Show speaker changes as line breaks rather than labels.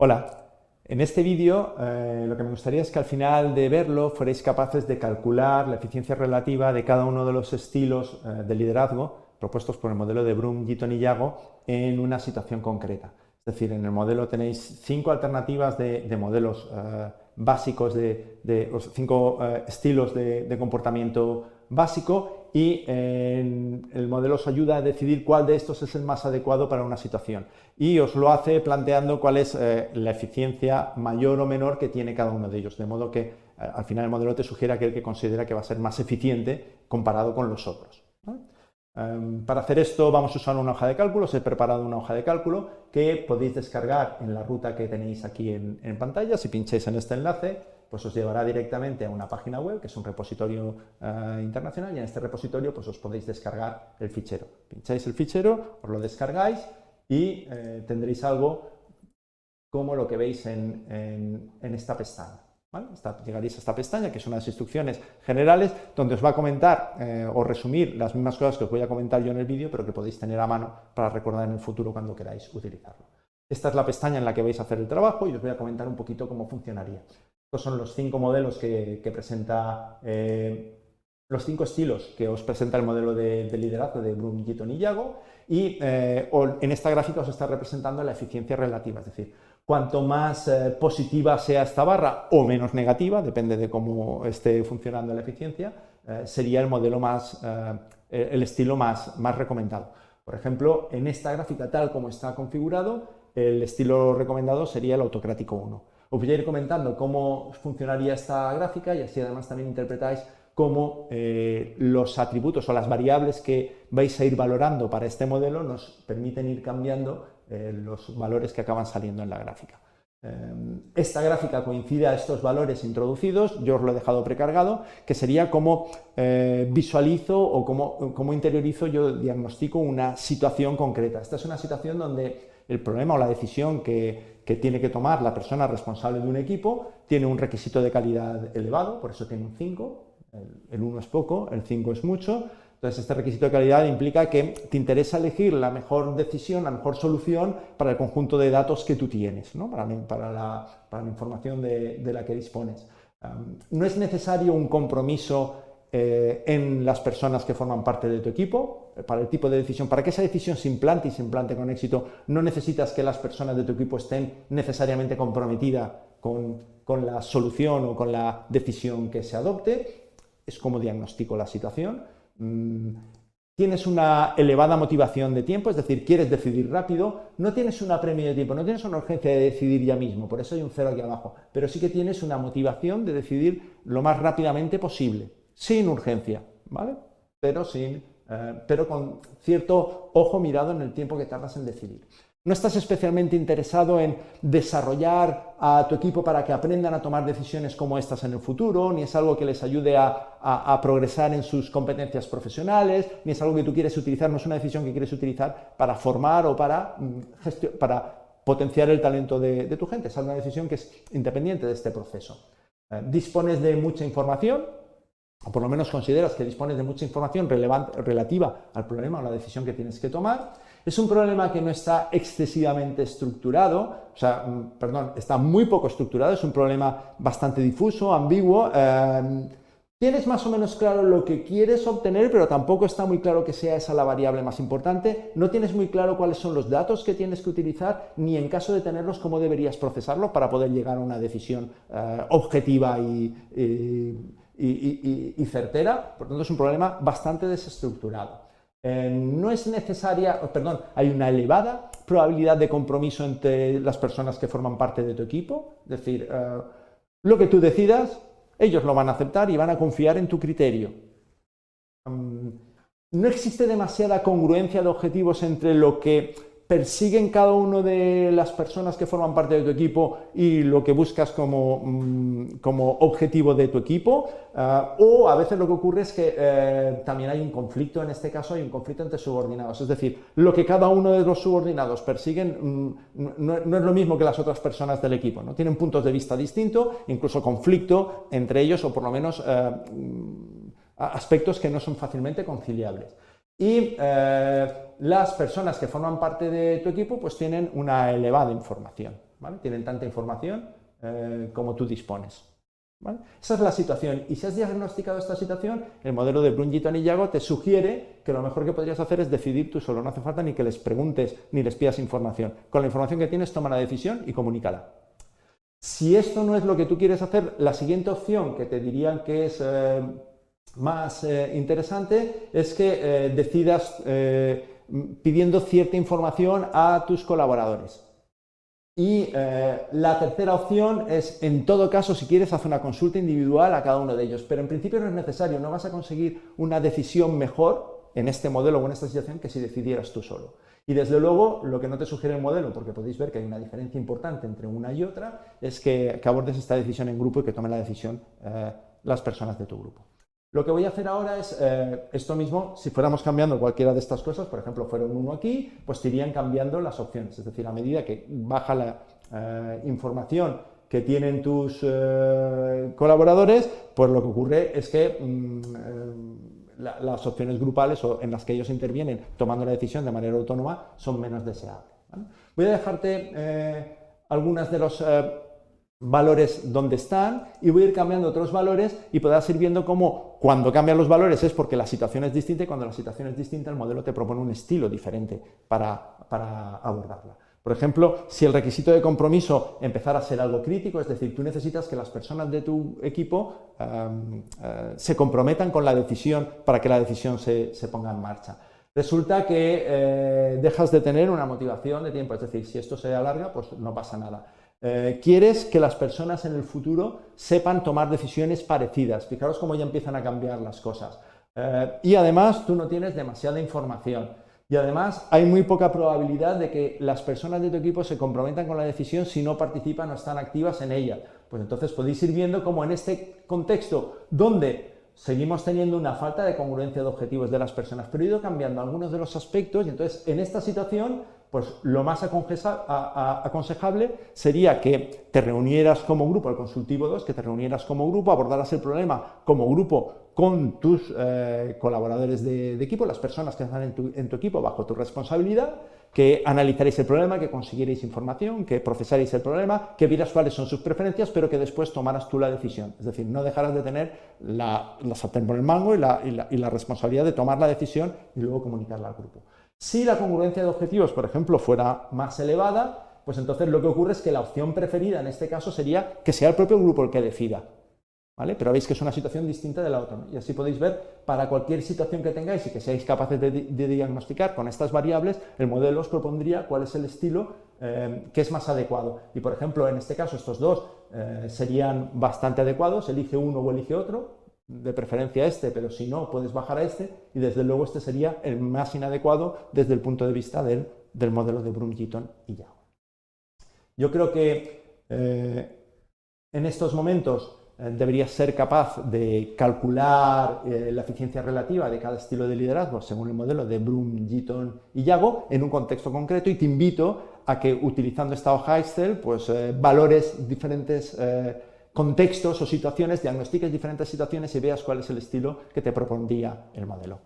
Hola, en este vídeo lo que me gustaría es que al final de verlo fuerais capaces de calcular la eficiencia relativa de cada uno de los estilos de liderazgo propuestos por el modelo de Brum, Gitton y Yago en una situación concreta. Es decir, en el modelo tenéis 5 alternativas de modelos básicos, cinco estilos de comportamiento básico, y el modelo os ayuda a decidir cuál de estos es el más adecuado para una situación. Y os lo hace planteando cuál es la eficiencia mayor o menor que tiene cada uno de ellos. De modo que al final el modelo te sugiere aquel que considera que va a ser más eficiente comparado con los otros. Para hacer esto vamos a usar una hoja de cálculo. Os he preparado una hoja de cálculo que podéis descargar en la ruta que tenéis aquí en pantalla. Si pincháis en este enlace, pues os llevará directamente a una página web, que es un repositorio internacional, y en este repositorio pues os podéis descargar el fichero. Pincháis el fichero, os lo descargáis y tendréis algo como lo que veis en esta pestaña. ¿Vale? Llegaréis a esta pestaña, que es unas instrucciones generales, donde os va a comentar o resumir las mismas cosas que os voy a comentar yo en el vídeo, pero que podéis tener a mano para recordar en el futuro cuando queráis utilizarlo. Esta es la pestaña en la que vais a hacer el trabajo y os voy a comentar un poquito cómo funcionaría. Estos son los 5 modelos que presenta, los 5 estilos que os presenta el modelo de liderazgo de Brum, Gitton y Yago, y en esta gráfica os está representando la eficiencia relativa, es decir, cuanto más positiva sea esta barra o menos negativa, depende de cómo esté funcionando la eficiencia, sería el modelo el estilo más recomendado. Por ejemplo, en esta gráfica tal como está configurado, el estilo recomendado sería el autocrático 1. Os voy a ir comentando cómo funcionaría esta gráfica y así además también interpretáis cómo los atributos o las variables que vais a ir valorando para este modelo nos permiten ir cambiando los valores que acaban saliendo en la gráfica. Esta gráfica coincide a estos valores introducidos, yo os lo he dejado precargado, que sería cómo visualizo o cómo interiorizo, yo diagnostico una situación concreta. Esta es una situación donde el problema o la decisión que tiene que tomar la persona responsable de un equipo tiene un requisito de calidad elevado, por eso tiene un 5, el 1 es poco, el 5 es mucho. Entonces, este requisito de calidad implica que te interesa elegir la mejor decisión, la mejor solución para el conjunto de datos que tú tienes, ¿no? para la información de la que dispones. No es necesario un compromiso en las personas que forman parte de tu equipo, para el tipo de decisión. Para que esa decisión se implante y se implante con éxito, no necesitas que las personas de tu equipo estén necesariamente comprometidas con la solución o con la decisión que se adopte. Es como diagnostico la situación. Tienes una elevada motivación de tiempo, es decir, quieres decidir rápido, no tienes un apremio de tiempo, no tienes una urgencia de decidir ya mismo, por eso hay un 0 aquí abajo, pero sí que tienes una motivación de decidir lo más rápidamente posible, sin urgencia, ¿vale? Pero con cierto ojo mirado en el tiempo que tardas en decidir. No estás especialmente interesado en desarrollar a tu equipo para que aprendan a tomar decisiones como estas en el futuro, ni es algo que les ayude a progresar en sus competencias profesionales, ni es algo que tú quieres utilizar, no es una decisión que quieres utilizar para formar o para potenciar el talento de tu gente. Es una decisión que es independiente de este proceso. Dispones de mucha información, o por lo menos consideras que dispones de mucha información relativa al problema o la decisión que tienes que tomar. Es un problema que no está excesivamente estructurado, está muy poco estructurado, es un problema bastante difuso, ambiguo. Tienes más o menos claro lo que quieres obtener, pero tampoco está muy claro que sea esa la variable más importante. No tienes muy claro cuáles son los datos que tienes que utilizar, ni en caso de tenerlos, cómo deberías procesarlos para poder llegar a una decisión objetiva y certera. Por tanto, es un problema bastante desestructurado. No es necesaria, hay una elevada probabilidad de compromiso entre las personas que forman parte de tu equipo, es decir, lo que tú decidas, ellos lo van a aceptar y van a confiar en tu criterio. No existe demasiada congruencia de objetivos entre lo que persiguen cada una de las personas que forman parte de tu equipo y lo que buscas como objetivo de tu equipo, o a veces lo que ocurre es que también hay un conflicto, en este caso hay un conflicto entre subordinados, es decir, lo que cada uno de los subordinados persiguen no es lo mismo que las otras personas del equipo, ¿no? Tienen puntos de vista distintos, incluso conflicto entre ellos, o por lo menos aspectos que no son fácilmente conciliables. Y las personas que forman parte de tu equipo pues tienen una elevada información. ¿vale? Tienen tanta información como tú dispones. ¿Vale? Esa es la situación, y si has diagnosticado esta situación, el modelo de Bloom, Gitton y Yago te sugiere que lo mejor que podrías hacer es decidir tú solo, no hace falta ni que les preguntes ni les pidas información. Con la información que tienes, toma la decisión y comunícala. Si esto no es lo que tú quieres hacer, la siguiente opción que te dirían que es más interesante es que decidas pidiendo cierta información a tus colaboradores. Y la tercera opción es, en todo caso, si quieres, hacer una consulta individual a cada uno de ellos, pero en principio no es necesario, no vas a conseguir una decisión mejor en este modelo o en esta situación que si decidieras tú solo. Y desde luego, lo que no te sugiere el modelo, porque podéis ver que hay una diferencia importante entre una y otra, es que abordes esta decisión en grupo y que tomen la decisión las personas de tu grupo. Lo que voy a hacer ahora es esto mismo, si fuéramos cambiando cualquiera de estas cosas, por ejemplo, fuera un 1 aquí, pues te irían cambiando las opciones, es decir, a medida que baja la información que tienen tus colaboradores, pues lo que ocurre es que las opciones grupales o en las que ellos intervienen tomando la decisión de manera autónoma son menos deseables, ¿vale? Voy a dejarte algunas de los valores donde están y voy a ir cambiando otros valores y podrás ir viendo cómo cuando cambian los valores es porque la situación es distinta y cuando la situación es distinta el modelo te propone un estilo diferente para abordarla. Por ejemplo, si el requisito de compromiso empezara a ser algo crítico, es decir, tú necesitas que las personas de tu equipo se comprometan con la decisión para que la decisión se ponga en marcha. Resulta que dejas de tener una motivación de tiempo, es decir, si esto se alarga, pues no pasa nada. Quieres que las personas en el futuro sepan tomar decisiones parecidas. Fijaros cómo ya empiezan a cambiar las cosas. Y además tú no tienes demasiada información. Y además hay muy poca probabilidad de que las personas de tu equipo se comprometan con la decisión si no participan o están activas en ella. Pues entonces podéis ir viendo cómo en este contexto donde seguimos teniendo una falta de congruencia de objetivos de las personas, pero he ido cambiando algunos de los aspectos y entonces en esta situación pues lo más aconsejable sería que te reunieras como grupo, el consultivo 2, que te reunieras como grupo, abordaras el problema como grupo con tus colaboradores de equipo, las personas que están en tu equipo bajo tu responsabilidad, que analizaréis el problema, que consiguierais información, que procesaréis el problema, que vieras cuáles son sus preferencias, pero que después tomaras tú la decisión. Es decir, no dejarás de tener la sartén por el mango y la responsabilidad de tomar la decisión y luego comunicarla al grupo. Si la congruencia de objetivos, por ejemplo, fuera más elevada, pues entonces lo que ocurre es que la opción preferida en este caso sería que sea el propio grupo el que decida, ¿vale? Pero veis que es una situación distinta de la otra, ¿no? Y así podéis ver, para cualquier situación que tengáis y que seáis capaces de diagnosticar con estas variables, el modelo os propondría cuál es el estilo que es más adecuado. Y por ejemplo, en este caso, estos dos serían bastante adecuados, elige uno o elige otro, de preferencia este, pero si no, puedes bajar a este, y desde luego este sería el más inadecuado desde el punto de vista del modelo de Bloom, Gitton y Yago. Yo creo que en estos momentos deberías ser capaz de calcular la eficiencia relativa de cada estilo de liderazgo según el modelo de Bloom, Gitton y Yago en un contexto concreto, y te invito a que utilizando esta hoja Excel pues valores diferentes contextos o situaciones, diagnostiques diferentes situaciones y veas cuál es el estilo que te propondría el modelo.